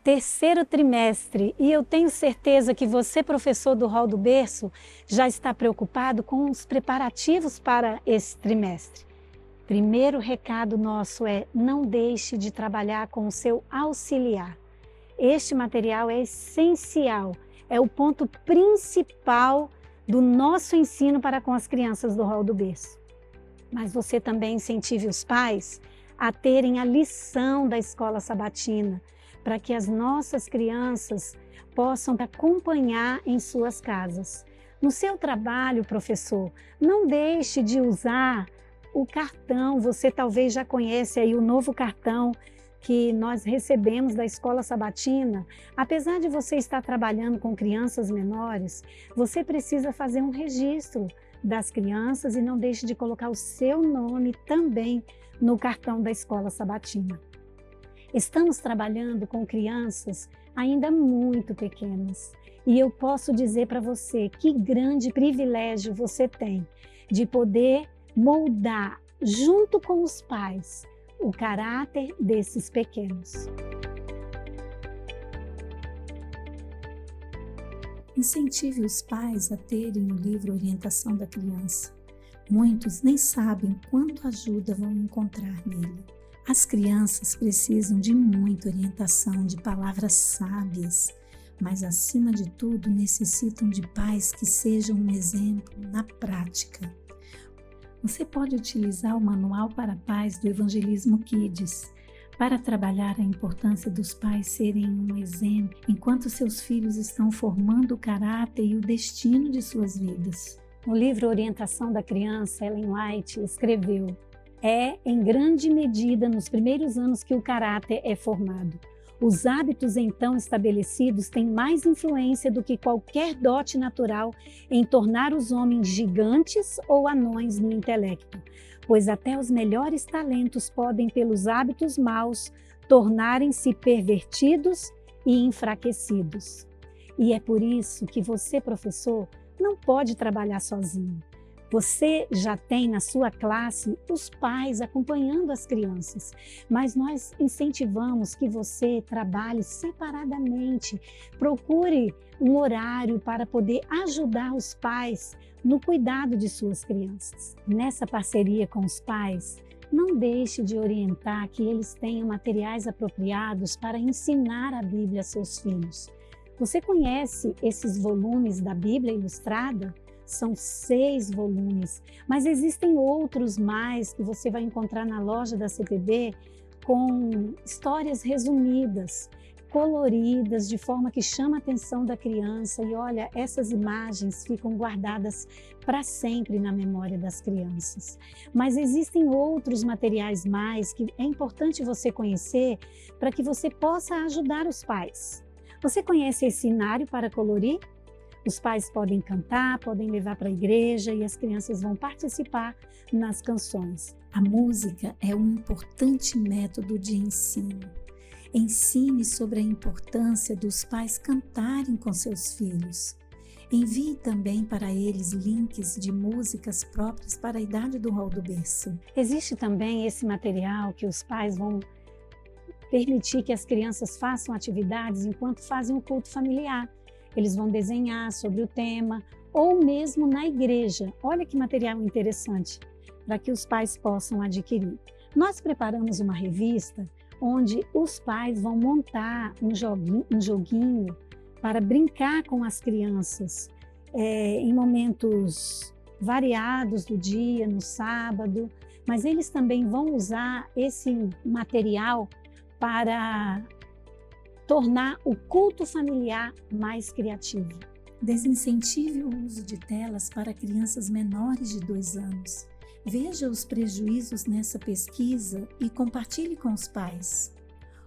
terceiro trimestre e eu tenho certeza que você, professor do Hall do Berço, já está preocupado com os preparativos para esse trimestre. Primeiro recado nosso é: não deixe de trabalhar com o seu auxiliar. Este material é essencial, é o ponto principal do nosso ensino para com as crianças do Hall do Berço. Mas você também incentive os pais a terem a lição da escola sabatina, para que as nossas crianças possam acompanhar em suas casas. No seu trabalho, professor, não deixe de usar o cartão. Você talvez já conhece aí o novo cartão que nós recebemos da escola sabatina. Apesar de você estar trabalhando com crianças menores, você precisa fazer um registro das crianças e não deixe de colocar o seu nome também no cartão da escola sabatina. Estamos trabalhando com crianças ainda muito pequenas e eu posso dizer para você que grande privilégio você tem de poder moldar junto com os pais o caráter desses pequenos. Incentive os pais a terem o livro Orientação da Criança. Muitos nem sabem quanta ajuda vão encontrar nele. As crianças precisam de muita orientação, de palavras sábias, mas acima de tudo necessitam de pais que sejam um exemplo na prática. Você pode utilizar o Manual para Pais do Evangelismo Kids para trabalhar a importância dos pais serem um exemplo enquanto seus filhos estão formando o caráter e o destino de suas vidas. No livro Orientação da Criança, Ellen White escreveu: é em grande medida nos primeiros anos que o caráter é formado. Os hábitos então estabelecidos têm mais influência do que qualquer dote natural em tornar os homens gigantes ou anões no intelecto, pois até os melhores talentos podem, pelos hábitos maus, tornarem-se pervertidos e enfraquecidos. E é por isso que você, professor, não pode trabalhar sozinho. Você já tem na sua classe os pais acompanhando as crianças, mas nós incentivamos que você trabalhe separadamente. Procure um horário para poder ajudar os pais no cuidado de suas crianças. Nessa parceria com os pais, não deixe de orientar que eles tenham materiais apropriados para ensinar a Bíblia a seus filhos. Você conhece esses volumes da Bíblia Ilustrada? São 6 volumes, mas existem outros mais que você vai encontrar na loja da CPB com histórias resumidas, coloridas, de forma que chama a atenção da criança. E olha, essas imagens ficam guardadas para sempre na memória das crianças. Mas existem outros materiais mais que é importante você conhecer para que você possa ajudar os pais. Você conhece esse cenário para colorir? Os pais podem cantar, podem levar para a igreja e as crianças vão participar nas canções. A música é um importante método de ensino. Ensine sobre a importância dos pais cantarem com seus filhos. Envie também para eles links de músicas próprias para a idade do Hall do Berço. Existe também esse material que os pais vão permitir que as crianças façam atividades enquanto fazem o culto familiar. Eles vão desenhar sobre o tema, ou mesmo na igreja. Olha que material interessante para que os pais possam adquirir. Nós preparamos uma revista onde os pais vão montar um joguinho para brincar com as crianças em momentos variados do dia, no sábado, mas eles também vão usar esse material para tornar o culto familiar mais criativo. Desincentive o uso de telas para crianças menores de 2 anos. Veja os prejuízos nessa pesquisa e compartilhe com os pais.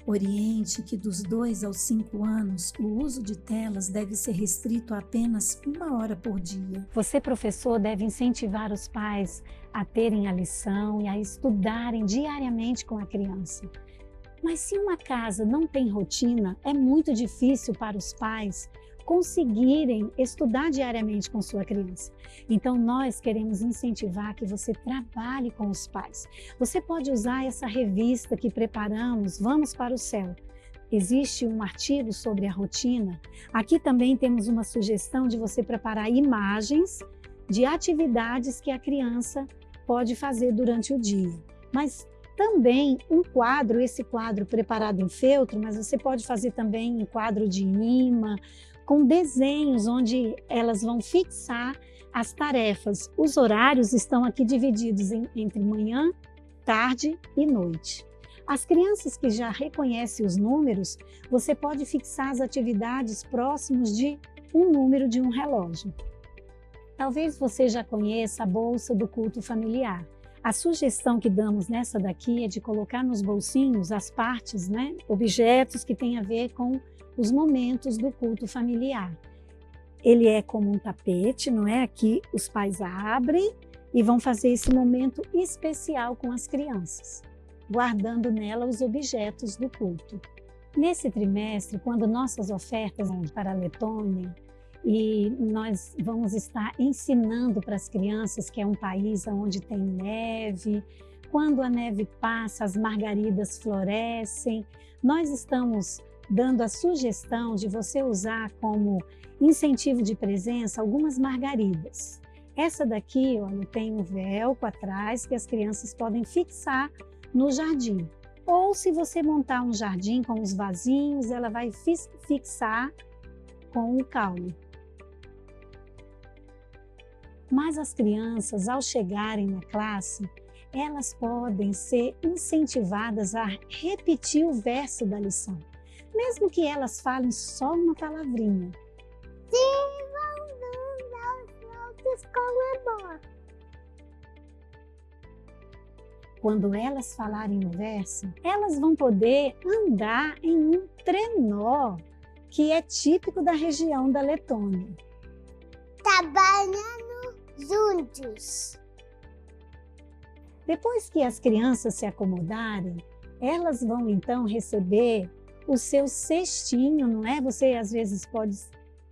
Oriente que dos 2 aos 5 anos, o uso de telas deve ser restrito a apenas 1 hora por dia. Você, professor, deve incentivar os pais a terem a lição e a estudarem diariamente com a criança. Mas se uma casa não tem rotina, é muito difícil para os pais conseguirem estudar diariamente com sua criança. Então, nós queremos incentivar que você trabalhe com os pais. Você pode usar essa revista que preparamos, Vamos para o Céu. existe um artigo sobre a rotina. Aqui também temos uma sugestão de você preparar imagens de atividades que a criança pode fazer durante o dia. Mas também um quadro, esse quadro preparado em feltro, mas você pode fazer também em quadro de imã, com desenhos onde elas vão fixar as tarefas. Os horários estão aqui divididos entre manhã, tarde e noite. As crianças que já reconhecem os números, você pode fixar as atividades próximos de um número de um relógio. Talvez você já conheça a bolsa do culto familiar. A sugestão que damos nessa daqui é de colocar nos bolsinhos as partes, objetos que têm a ver com os momentos do culto familiar. Ele é como um tapete, não é? Aqui os pais abrem e vão fazer esse momento especial com as crianças, guardando nela os objetos do culto. Nesse trimestre, quando nossas ofertas vão para a Letônia, e nós vamos estar ensinando para as crianças que é um país onde tem neve, quando a neve passa, as margaridas florescem. Nós estamos dando a sugestão de você usar como incentivo de presença algumas margaridas. Essa daqui, olha, tem um velcro atrás que as crianças podem fixar no jardim. Ou se você montar um jardim com os vasinhos, ela vai fixar com o caule. Mas as crianças, ao chegarem na classe, elas podem ser incentivadas a repetir o verso da lição, mesmo que elas falem só uma palavrinha. Quando elas falarem o verso, elas vão poder andar em um trenó, que é típico da região da Letônia. Trabalhando juntos. Depois que as crianças se acomodarem, elas vão então receber o seu cestinho, não é? Você às vezes pode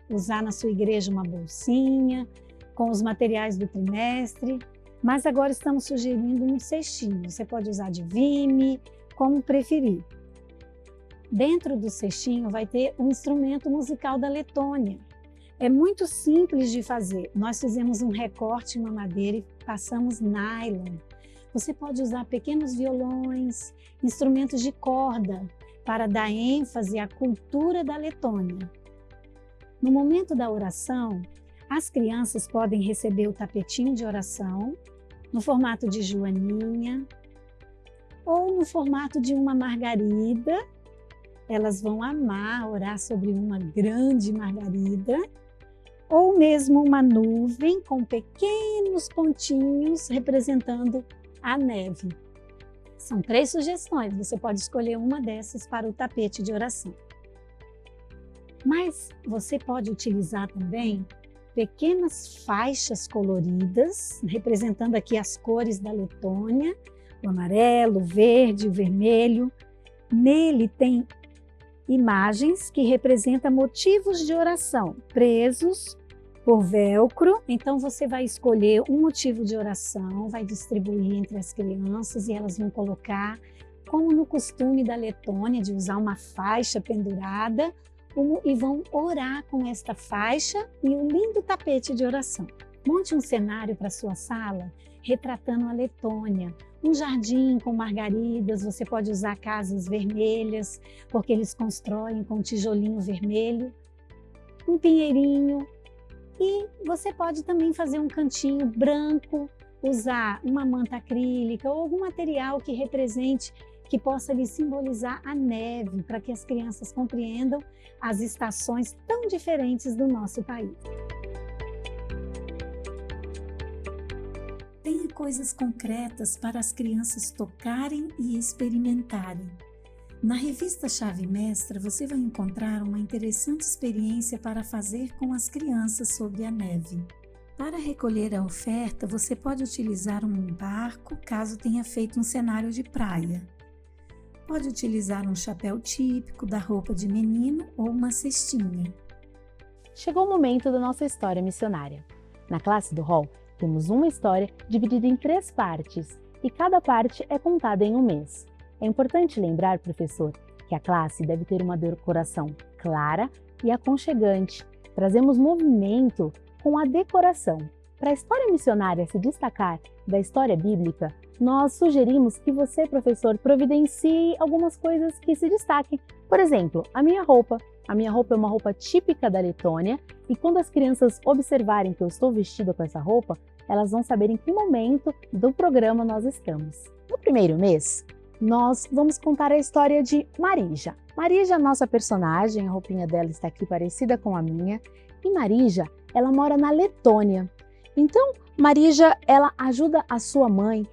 usar na sua igreja uma bolsinha com os materiais do trimestre, mas agora estamos sugerindo um cestinho. Você pode usar de Vime, como preferir. Dentro do cestinho vai ter um instrumento musical da Letônia. É muito simples de fazer. Nós fizemos um recorte em uma madeira e passamos nylon. Você pode usar pequenos violões, instrumentos de corda, para dar ênfase à cultura da Letônia. No momento da oração, as crianças podem receber o tapetinho de oração no formato de joaninha ou no formato de uma margarida. Elas vão amar orar sobre uma grande margarida, ou mesmo uma nuvem com pequenos pontinhos representando a neve. São 3 sugestões, você pode escolher uma dessas para o tapete de oração. Mas você pode utilizar também pequenas faixas coloridas, representando aqui as cores da Letônia, o amarelo, o verde, o vermelho. Nele tem imagens que representam motivos de oração, presos por velcro. Então você vai escolher um motivo de oração, vai distribuir entre as crianças e elas vão colocar, como no costume da Letônia, de usar uma faixa pendurada, e vão orar com esta faixa e um lindo tapete de oração. Monte um cenário para sua sala, retratando a Letônia. Um jardim com margaridas, você pode usar casas vermelhas, porque eles constroem com tijolinho vermelho. Um pinheirinho. E você pode também fazer um cantinho branco, usar uma manta acrílica ou algum material que represente, que possa lhe simbolizar a neve, para que as crianças compreendam as estações tão diferentes do nosso país. Tenha coisas concretas para as crianças tocarem e experimentarem. Na revista Chave Mestra, você vai encontrar uma interessante experiência para fazer com as crianças sobre a neve. Para recolher a oferta, você pode utilizar um barco, caso tenha feito um cenário de praia. Pode utilizar um chapéu típico da roupa de menino ou uma cestinha. Chegou o momento da nossa história missionária. Na classe do Hall, temos uma história dividida em 3 partes, e cada parte é contada em um mês. É importante lembrar, professor, que a classe deve ter uma decoração clara e aconchegante. Trazemos movimento com a decoração. Para a história missionária se destacar da história bíblica, nós sugerimos que você, professor, providencie algumas coisas que se destaquem. Por exemplo, a minha roupa. A minha roupa é uma roupa típica da Letônia e quando as crianças observarem que eu estou vestida com essa roupa, elas vão saber em que momento do programa nós estamos. No primeiro mês, nós vamos contar a história de Marija. Marija é a nossa personagem, a roupinha dela está aqui parecida com a minha. E Marija, ela mora na Letônia. Então, Marija, ela ajuda a sua mãe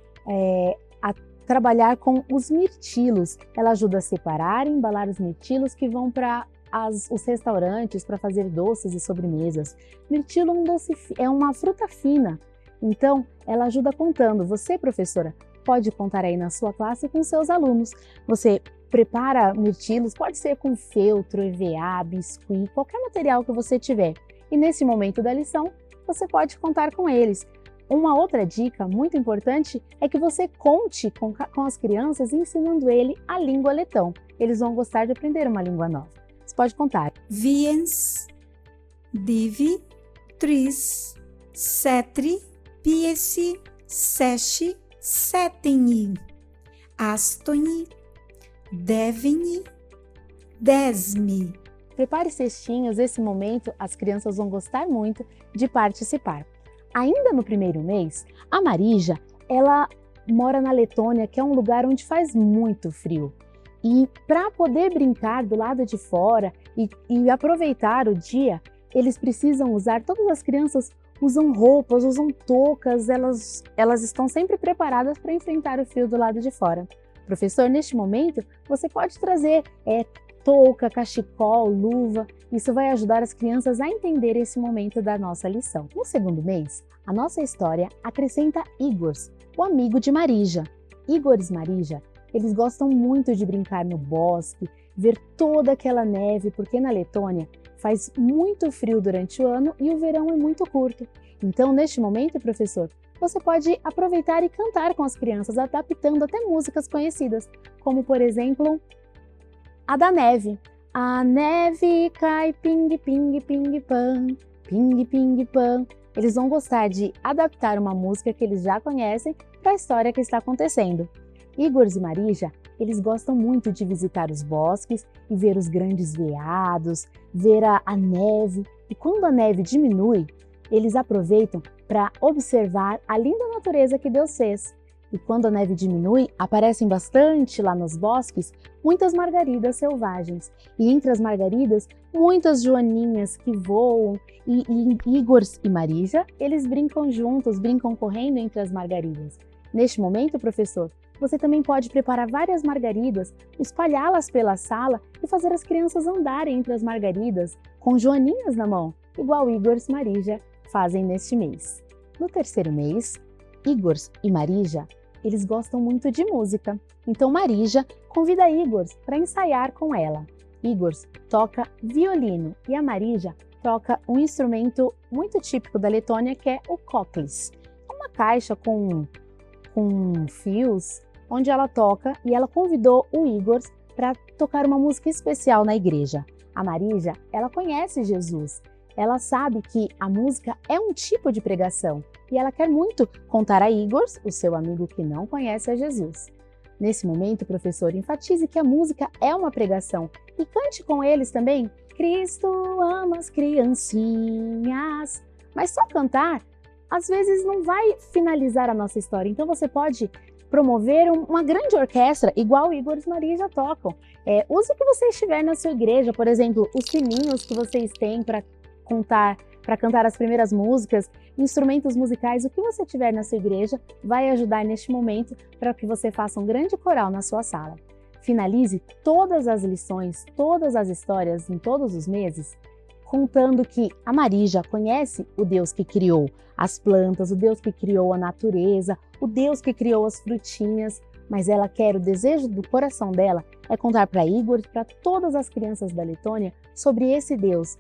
a trabalhar com os mirtilos. Ela ajuda a separar e embalar os mirtilos que vão para os restaurantes para fazer doces e sobremesas. Mirtilo é uma fruta fina. Então, ela ajuda contando. Você, professora, pode contar aí na sua classe com seus alunos. Você prepara mirtilos, pode ser com feltro, EVA, biscuit, qualquer material que você tiver. E nesse momento da lição, você pode contar com eles. Uma outra dica muito importante é que você conte com as crianças ensinando ele a língua letão. Eles vão gostar de aprender uma língua nova. Você pode contar. Viens, divi, tris, setri, piesi, seshi, seteni, astoni, deveni, desmi. Prepare cestinhos, esse momento as crianças vão gostar muito de participar. Ainda no primeiro mês, a Marija, ela mora na Letônia, que é um lugar onde faz muito frio. E para poder brincar do lado de fora e aproveitar o dia, eles precisam usar, todas as crianças usam roupas, usam toucas, elas estão sempre preparadas para enfrentar o frio do lado de fora. Professor, neste momento, você pode trazer touca, cachecol, luva, isso vai ajudar as crianças a entender esse momento da nossa lição. No segundo mês, a nossa história acrescenta Igors, o amigo de Marija. Igors e Marija, eles gostam muito de brincar no bosque, ver toda aquela neve, porque na Letônia faz muito frio durante o ano e o verão é muito curto. Então, neste momento, professor, você pode aproveitar e cantar com as crianças, adaptando até músicas conhecidas, como, por exemplo, a da neve. A neve cai ping, ping, ping, pam, ping, ping, pam. Eles vão gostar de adaptar uma música que eles já conhecem para a história que está acontecendo. Igors e Marija, eles gostam muito de visitar os bosques e ver os grandes veados, ver a neve. E quando a neve diminui, eles aproveitam para observar a linda natureza que Deus fez. E quando a neve diminui, aparecem bastante lá nos bosques muitas margaridas selvagens. E entre as margaridas, muitas joaninhas que voam. E Igors e Marija, eles brincam juntos, brincam correndo entre as margaridas. Neste momento, professor, você também pode preparar várias margaridas, espalhá-las pela sala e fazer as crianças andarem entre as margaridas com joaninhas na mão, igual Igors e Marija fazem neste mês. No terceiro mês, Igors e Marija, eles gostam muito de música. Então Marija convida Igors para ensaiar com ela. Igors toca violino e a Marija toca um instrumento muito típico da Letônia, que é o koklis. Uma caixa com fios, onde ela toca, e ela convidou o Igors para tocar uma música especial na igreja. A Marija, ela conhece Jesus. Ela sabe que a música é um tipo de pregação e ela quer muito contar a Igors, o seu amigo que não conhece a Jesus. Nesse momento, professor, enfatize que a música é uma pregação e cante com eles também. Cristo ama as criancinhas. Mas só cantar, às vezes, não vai finalizar a nossa história. Então você pode promover uma grande orquestra, igual Igors e Marija tocam. Use o que você estiver na sua igreja, por exemplo, os sininhos que vocês têm para cantar as primeiras músicas, instrumentos musicais, o que você tiver na sua igreja vai ajudar neste momento para que você faça um grande coral na sua sala. Finalize todas as lições, todas as histórias em todos os meses, contando que a Marija conhece o Deus que criou as plantas, o Deus que criou a natureza, o Deus que criou as frutinhas, mas ela quer, o desejo do coração dela é contar para Igor e para todas as crianças da Letônia sobre esse Deus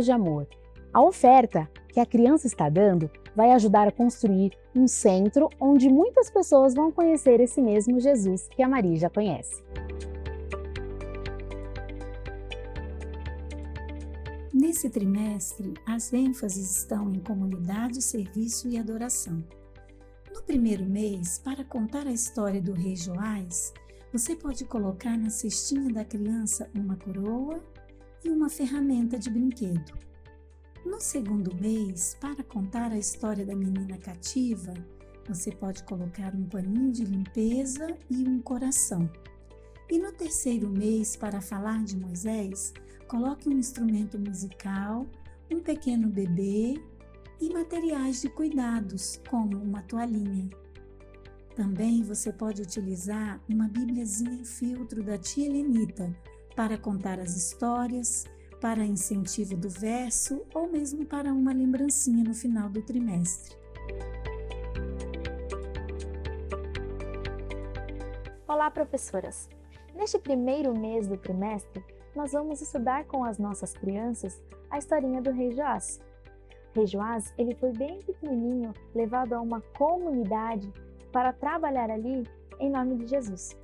de amor. A oferta que a criança está dando vai ajudar a construir um centro onde muitas pessoas vão conhecer esse mesmo Jesus que a Marija conhece. Nesse trimestre, as ênfases estão em comunidade, serviço e adoração. No primeiro mês, para contar a história do rei Joás, você pode colocar na cestinha da criança uma coroa e uma ferramenta de brinquedo. No segundo mês, para contar a história da menina cativa, você pode colocar um paninho de limpeza e um coração. E no terceiro mês, para falar de Moisés, coloque um instrumento musical, um pequeno bebê e materiais de cuidados, como uma toalhinha. Também você pode utilizar uma bibliazinha em feltro da tia Helenita para contar as histórias, para incentivo do verso ou mesmo para uma lembrancinha no final do trimestre. Olá, professoras! Neste primeiro mês do trimestre, nós vamos estudar com as nossas crianças a historinha do rei Joás. O rei Joás, ele foi bem pequenininho, levado a uma comunidade para trabalhar ali em nome de Jesus.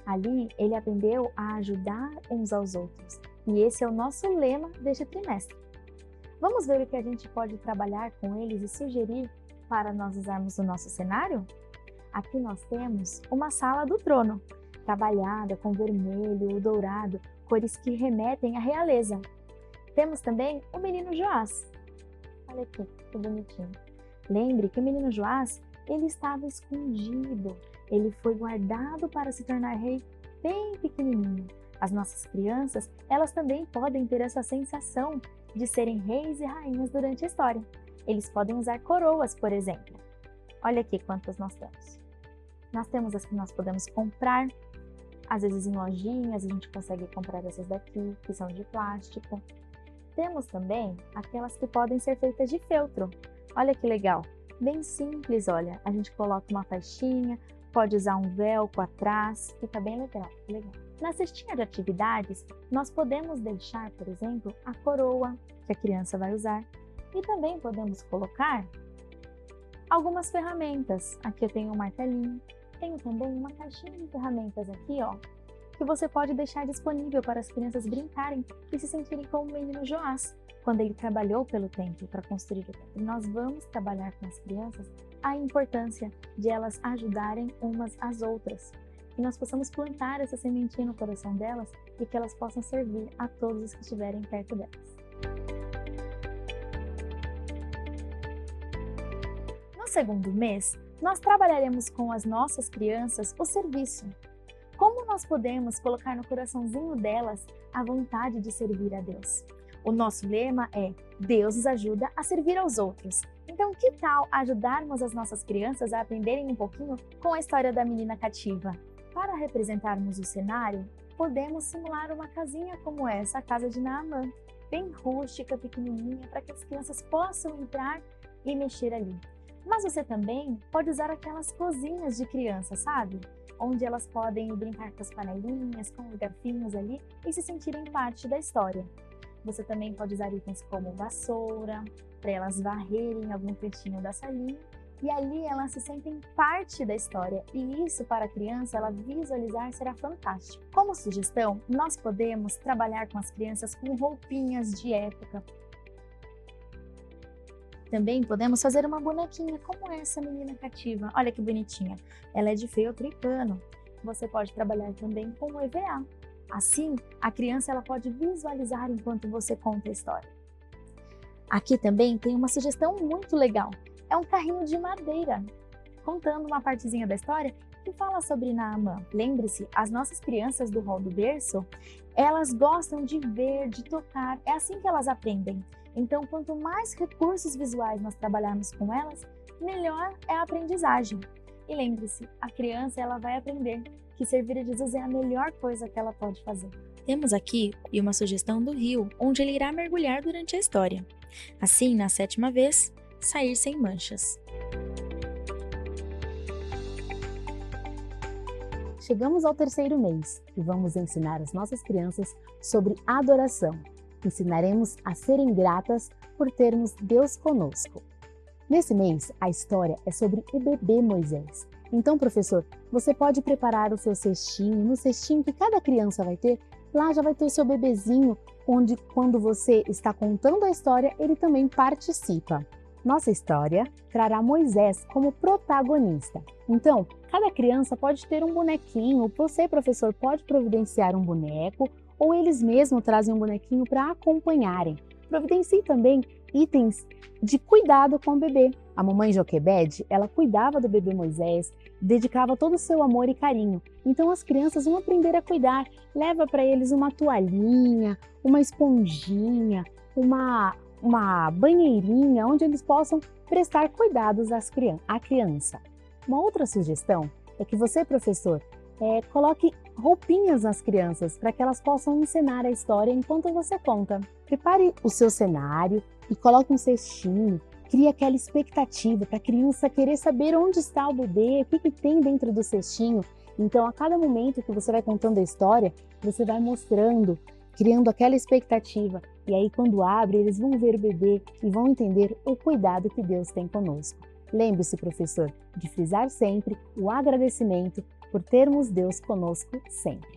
Ali, ele aprendeu a ajudar uns aos outros. E esse é o nosso lema deste trimestre. Vamos ver o que a gente pode trabalhar com eles e sugerir para nós usarmos no nosso cenário? Aqui nós temos uma sala do trono, trabalhada com vermelho, dourado, cores que remetem à realeza. Temos também o menino Joás. Olha aqui, que bonitinho. Lembre que o menino Joás, ele estava escondido. Ele foi guardado para se tornar rei bem pequenininho. As nossas crianças, elas também podem ter essa sensação de serem reis e rainhas durante a história. Eles podem usar coroas, por exemplo. Olha aqui quantas nós temos. Nós temos as que nós podemos comprar. Às vezes em lojinhas a gente consegue comprar essas daqui, que são de plástico. Temos também aquelas que podem ser feitas de feltro. Olha que legal, bem simples, olha. A gente coloca uma faixinha, pode usar um velcro atrás, fica bem legal. Na cestinha de atividades, nós podemos deixar, por exemplo, a coroa que a criança vai usar. E também podemos colocar algumas ferramentas. Aqui eu tenho um martelinho. Tenho também uma caixinha de ferramentas aqui, ó, que você pode deixar disponível para as crianças brincarem e se sentirem como o menino Joás, quando ele trabalhou pelo templo para construir o templo. Nós vamos trabalhar com as crianças a importância de elas ajudarem umas às outras. Que nós possamos plantar essa sementinha no coração delas e que elas possam servir a todos os que estiverem perto delas. No segundo mês, nós trabalharemos com as nossas crianças o serviço. Como nós podemos colocar no coraçãozinho delas a vontade de servir a Deus? O nosso lema é: Deus nos ajuda a servir aos outros. Então, que tal ajudarmos as nossas crianças a aprenderem um pouquinho com a história da menina cativa? Para representarmos o cenário, podemos simular uma casinha como essa, a casa de Naamã, bem rústica, pequenininha, para que as crianças possam entrar e mexer ali. Mas você também pode usar aquelas cozinhas de criança, sabe? Onde elas podem brincar com as panelinhas, com os garfinhos ali e se sentirem parte da história. Você também pode usar itens como vassoura, para elas varrerem algum cantinho da salinha. E ali elas se sentem parte da história. E isso para a criança, ela visualizar, será fantástico. Como sugestão, nós podemos trabalhar com as crianças com roupinhas de época. Também podemos fazer uma bonequinha como essa menina cativa. Olha que bonitinha. Ela é de feltro e pano. Você pode trabalhar também com EVA. Assim, a criança ela pode visualizar enquanto você conta a história. Aqui também tem uma sugestão muito legal. É um carrinho de madeira, contando uma partezinha da história que fala sobre Naamã. Lembre-se, as nossas crianças do hall do berço, elas gostam de ver, de tocar. É assim que elas aprendem. Então, quanto mais recursos visuais nós trabalharmos com elas, melhor é a aprendizagem. E lembre-se, a criança ela vai aprender que servir a Jesus é a melhor coisa que ela pode fazer. Temos aqui uma sugestão do rio, onde ele irá mergulhar durante a história. Assim, na 7ª vez, sair sem manchas. Chegamos ao terceiro mês e vamos ensinar as nossas crianças sobre adoração. Ensinaremos a serem gratas por termos Deus conosco. Nesse mês, a história é sobre o bebê Moisés. Então, professor, você pode preparar o seu cestinho, no cestinho que cada criança vai ter, Lá já vai ter o seu bebezinho, onde quando você está contando a história, ele também participa. Nossa história trará Moisés como protagonista. Então, cada criança pode ter um bonequinho, você, professor, pode providenciar um boneco, ou eles mesmos trazem um bonequinho para acompanharem. Providencie também itens de cuidado com o bebê. A mamãe Joquebede, ela cuidava do bebê Moisés, dedicava todo o seu amor e carinho. Então as crianças vão aprender a cuidar. Leva para eles uma toalhinha, uma esponjinha, uma banheirinha, onde eles possam prestar cuidados à criança. Uma outra sugestão é que você, professor, coloque roupinhas nas crianças para que elas possam encenar a história enquanto você conta. Prepare o seu cenário e coloque um cestinho, crie aquela expectativa para a criança querer saber onde está o bebê, o que tem dentro do cestinho. Então, a cada momento que você vai contando a história, você vai mostrando, criando aquela expectativa. E aí, quando abre, eles vão ver o bebê e vão entender o cuidado que Deus tem conosco. Lembre-se, professor, de frisar sempre o agradecimento por termos Deus conosco sempre.